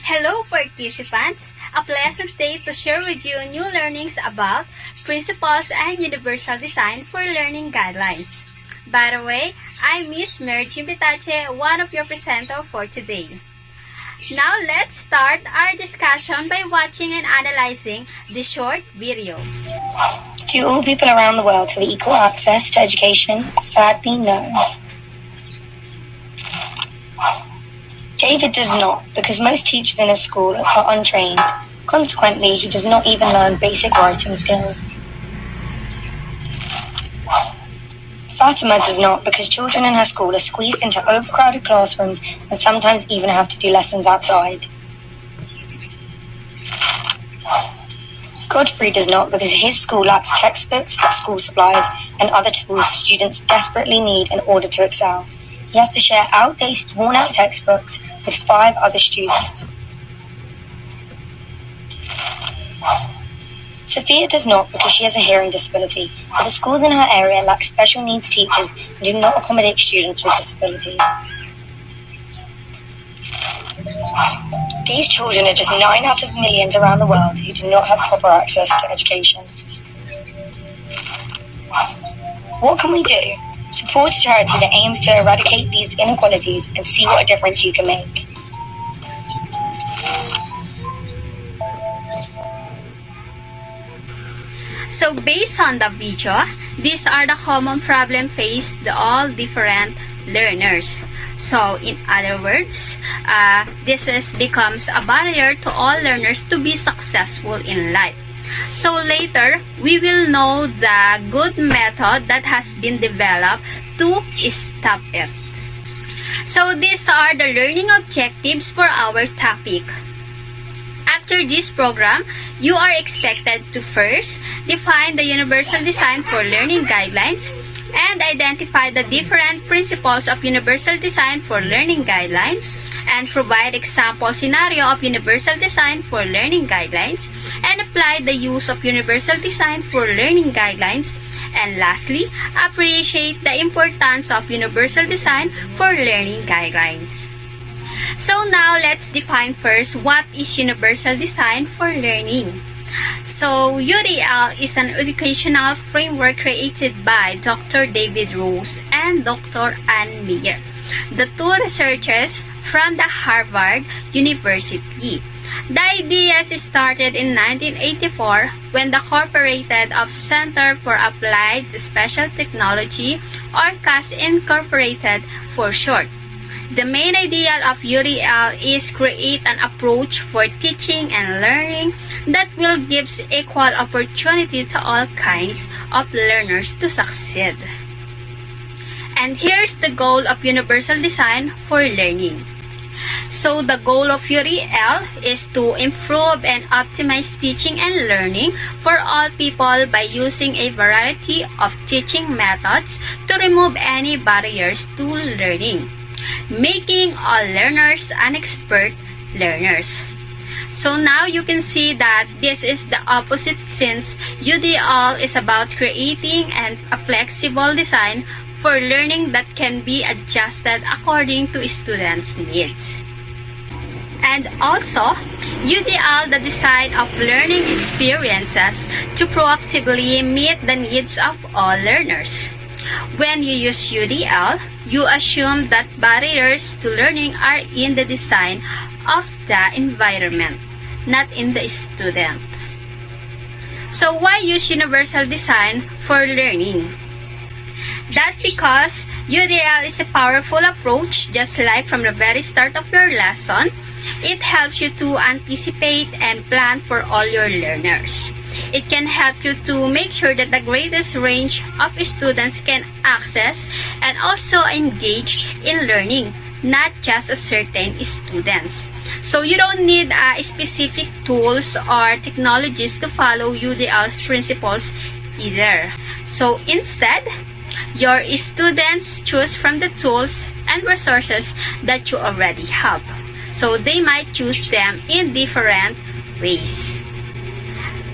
Hello participants! A pleasant day to share with you new learnings about principles and universal design for learning guidelines. By the way, I'm Miss Betache, one of your presenters for today. Now let's start our discussion by watching and analyzing this short video. Do all people around the world have equal access to education? Sadly, no. David does not, because most teachers in his school are untrained. Consequently, he does not even learn basic writing skills. Fatima does not, because children in her school are squeezed into overcrowded classrooms and sometimes even have to do lessons outside. Godfrey does not, because his school lacks textbooks, school supplies, and other tools students desperately need in order to excel. He has to share outdated, worn-out textbooks with 5 other students. Sophia does not, because she has a hearing disability, but the schools in her area lack special needs teachers and do not accommodate students with disabilities. These children are just 9 out of millions around the world who do not have proper access to education. What can we do? Support a charity that aims to eradicate these inequalities and see what a difference you can make. So based on the video, these are the common problems faced by all different learners. So in other words, this becomes a barrier to all learners to be successful in life. So later, we will know the good method that has been developed to stop it. So these are the learning objectives for our topic. After this program, you are expected to first define the universal design for learning guidelines and identify the different principles of universal design for learning guidelines and provide example scenario of universal design for learning guidelines and apply the use of universal design for learning guidelines, and lastly, appreciate the importance of universal design for learning guidelines. So now let's define first what is universal design for learning. So UDL is an educational framework created by Dr. David Rose and Dr. Ann Meyer, the two researchers from the Harvard University. The ideas started in 1984 when the Corporated of Center for Applied Special Technology, or CAS Incorporated for short. The main ideal of UDL is create an approach for teaching and learning that will give equal opportunity to all kinds of learners to succeed. And here's the goal of universal design for learning. So the goal of UDL is to improve and optimize teaching and learning for all people by using a variety of teaching methods to remove any barriers to learning, making all learners an expert learners. So now you can see that this is the opposite, since UDL is about creating a flexible design for learning that can be adjusted according to students' needs. And also, UDL the design of learning experiences to proactively meet the needs of all learners. When you use UDL, you assume that barriers to learning are in the design of the environment, not in the student. So why use universal design for learning? That's because UDL is a powerful approach. Just like from the very start of your lesson, it helps you to anticipate and plan for all your learners. It can help you to make sure that the greatest range of students can access and also engage in learning, not just a certain students. So you don't need specific tools or technologies to follow UDL's principles either. So instead, your students choose from the tools and resources that you already have. So they might choose them in different ways.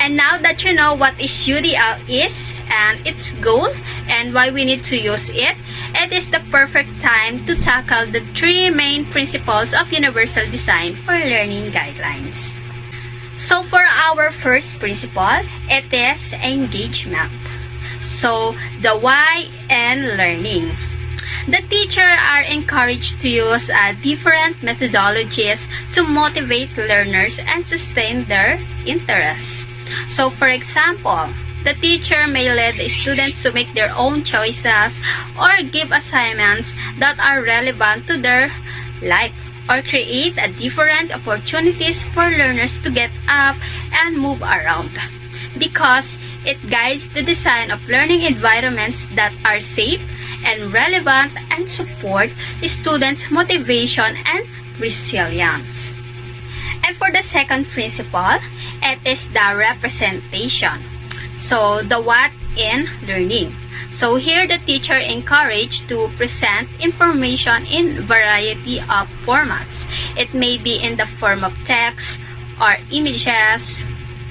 And now that you know what is UDL is and its goal and why we need to use it, it is the perfect time to tackle the three main principles of universal design for learning guidelines. So for our first principle, it is engagement. So the why in learning. The teacher are encouraged to use different methodologies to motivate learners and sustain their interests. So for example, the teacher may lead the students to make their own choices or give assignments that are relevant to their life or create different opportunities for learners to get up and move around, because it guides the design of learning environments that are safe and relevant and support students' motivation and resilience. And for the second principle, it is the representation. So the what in learning. So here the teacher encouraged to present information in variety of formats. It may be in the form of text or images,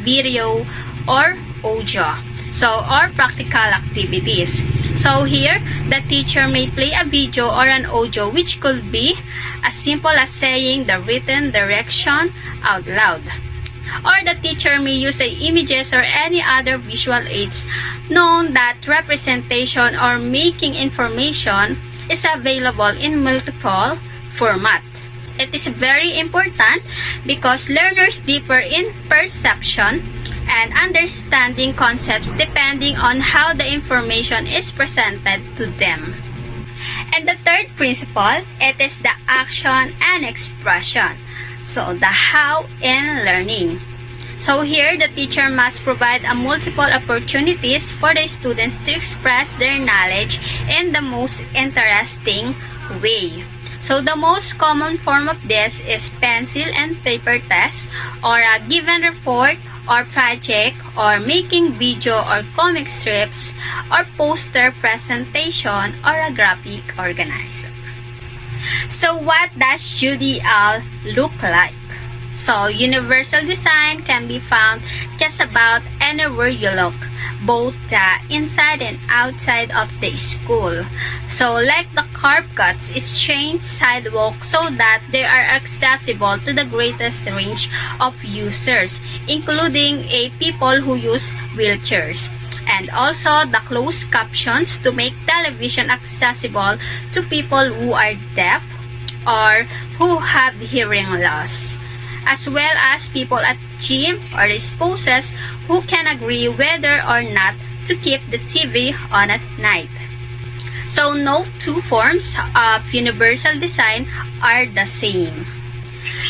video, or audio. So, or practical activities. So here, the teacher may play a video or an audio which could be as simple as saying the written direction out loud. Or the teacher may use images or any other visual aids known that representation or making information is available in multiple formats. It is very important because learners differ in perception and understanding concepts depending on how the information is presented to them. And the third principle, it is the action and expression. So the how in learning. So here, the teacher must provide multiple opportunities for the student to express their knowledge in the most interesting way. So the most common form of this is pencil and paper test, or a given report or project, or making video or comic strips, or poster presentation, or a graphic organizer. So what does UDL look like? So universal design can be found just about anywhere you look, both inside and outside of the school. So like the curb cuts, it's changed sidewalk so that they are accessible to the greatest range of users, including people who use wheelchairs. And also the closed captions to make television accessible to people who are deaf or who have hearing loss, as well as people at gym or spouses who can agree whether or not to keep the TV on at night. So no two forms of universal design are the same.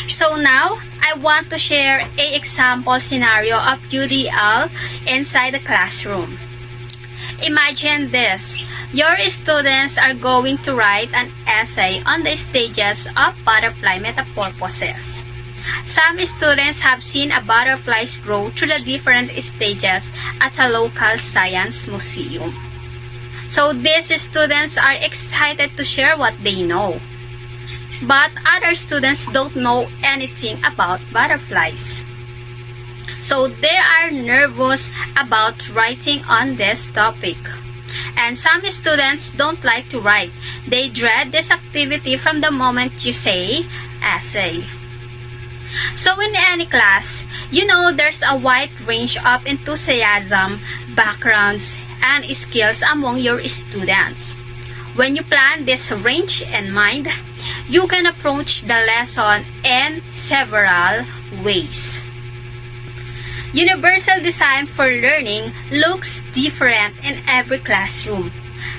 So now, I want to share an example scenario of UDL inside the classroom. Imagine this. Your students are going to write an essay on the stages of butterfly metamorphosis. Some students have seen butterflies grow through the different stages at a local science museum. So these students are excited to share what they know. But other students don't know anything about butterflies. So they are nervous about writing on this topic. And some students don't like to write. They dread this activity from the moment you say essay. So in any class, there's a wide range of enthusiasm, backgrounds, and skills among your students. When you plan this range in mind, you can approach the lesson in several ways. Universal design for learning looks different in every classroom,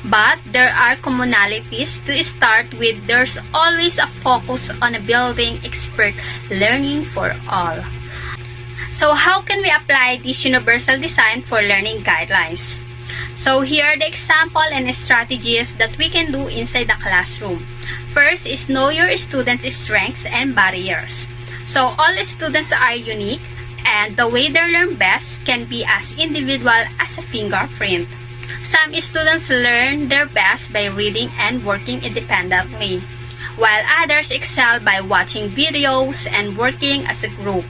but there are commonalities to start with. There's always a focus on building expert learning for all. So how can we apply this universal design for learning guidelines? So here are the example and strategies that we can do inside the classroom. First is know your students' strengths and barriers. So all students are unique, and the way they learn best can be as individual as a fingerprint. Some students learn their best by reading and working independently, while others excel by watching videos and working as a group.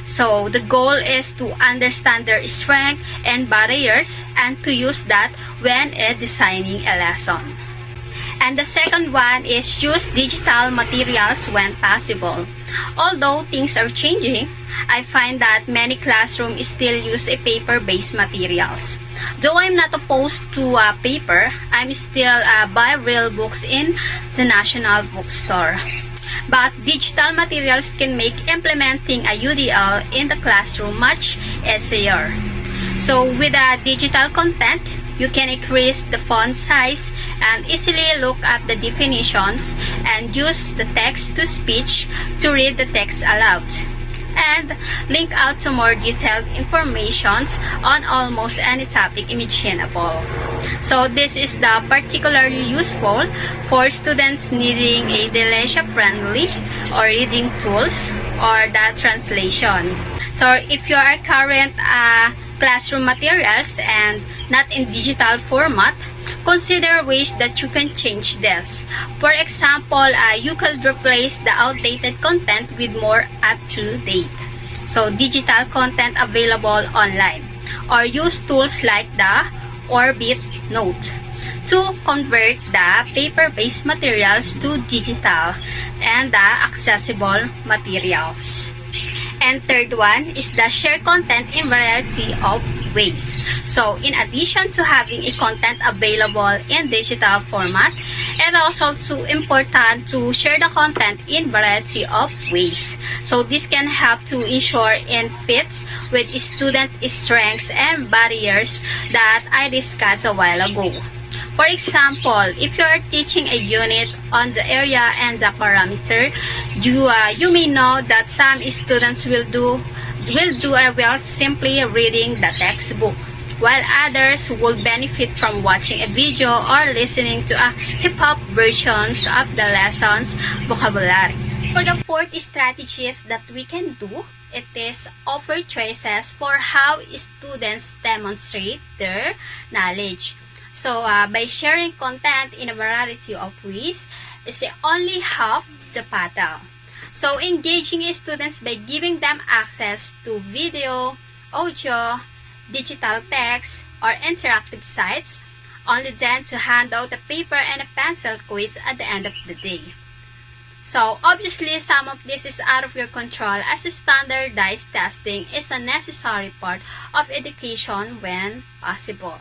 So the goal is to understand their strengths and barriers and to use that when designing a lesson. And the second one is use digital materials when possible. Although things are changing, I find that many classrooms still use a paper-based materials. Though I'm not opposed to paper, I'm still buy real books in the National Bookstore. But digital materials can make implementing a UDL in the classroom much easier. So with digital content, you can increase the font size and easily look at the definitions and use the text-to-speech to read the text aloud. And link out to more detailed informations on almost any topic imaginable. So this is the particularly useful for students needing a dyslexia-friendly or reading tools or the translation. So if you are current classroom materials and not in digital format, consider ways that you can change this. For example, you could replace the outdated content with more up-to-date. So digital content available online. Or use tools like the Orbit Note to convert the paper-based materials to digital and the accessible materials. And third one is the share content in variety of ways. So in addition to having a content available in digital format, it also important to share the content in variety of ways. So this can help to ensure it fits with student strengths and barriers that I discussed a while ago. For example, if you are teaching a unit on the area and the parameter, you may know that some students will do well simply reading the textbook, while others will benefit from watching a video or listening to a hip-hop versions of the lessons vocabulary. For the fourth strategies that we can do, it is offer choices for how students demonstrate their knowledge. So, by sharing content in a variety of ways is only half the battle. So, engaging students by giving them access to video, audio, digital text, or interactive sites, only then to hand out a paper and a pencil quiz at the end of the day. So, obviously, some of this is out of your control as standardized testing is a necessary part of education when possible.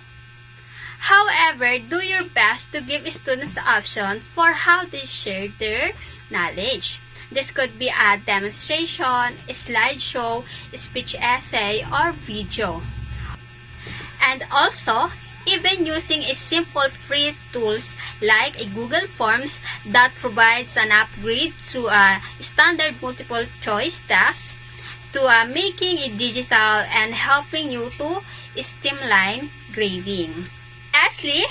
However, do your best to give students options for how they share their knowledge. This could be a demonstration, a slideshow, a speech essay, or video. And also, even using a simple free tools like a Google Forms that provides an upgrade to a standard multiple choice test to making it digital and helping you to streamline grading. Lastly,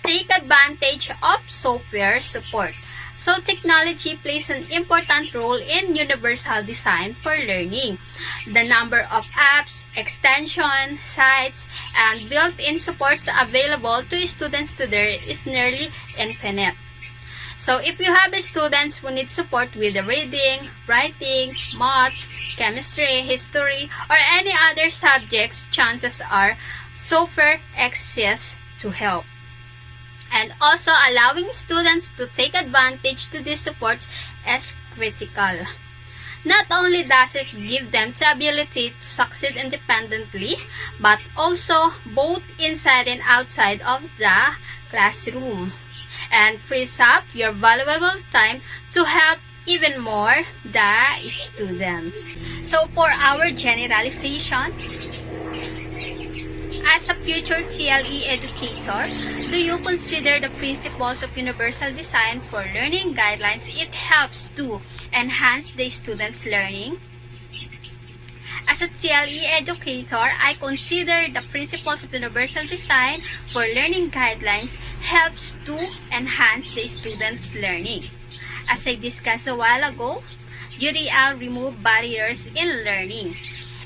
take advantage of software support. So, technology plays an important role in universal design for learning. The number of apps, extension, sites, and built-in supports available to students today is nearly infinite. So, if you have students who need support with reading, writing, math, chemistry, history, or any other subjects, chances are software exists to help. And also, allowing students to take advantage to these supports is critical. Not only does it give them the ability to succeed independently, but also both inside and outside of the classroom, and frees up your valuable time to help even more the students. So for our generalization, as a future TLE educator, do you consider the principles of universal design for learning guidelines? It helps to enhance the students' learning. As a TLE educator, I consider the principles of universal design for learning guidelines helps to enhance the students' learning. As I discussed a while ago, UDL remove barriers in learning.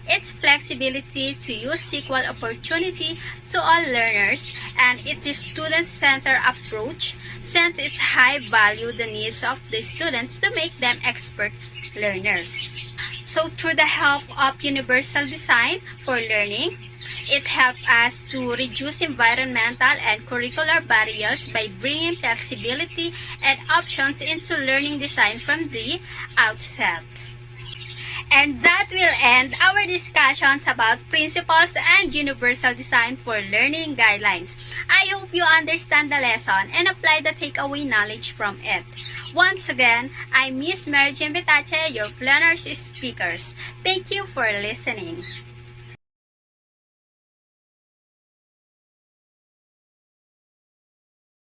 Its flexibility to use equal opportunity to all learners, and its student-centered approach since its high value the needs of the students to make them expert learners. So through the help of universal design for learning, It helps us to reduce environmental and curricular barriers by bringing flexibility and options into learning design from the outset. And that will end our discussions about principles and universal design for learning guidelines. I hope you understand the lesson and apply the takeaway knowledge from it. Once again, I'm Miss Mary Jane Betache, your Flearners speakers. Thank you for listening.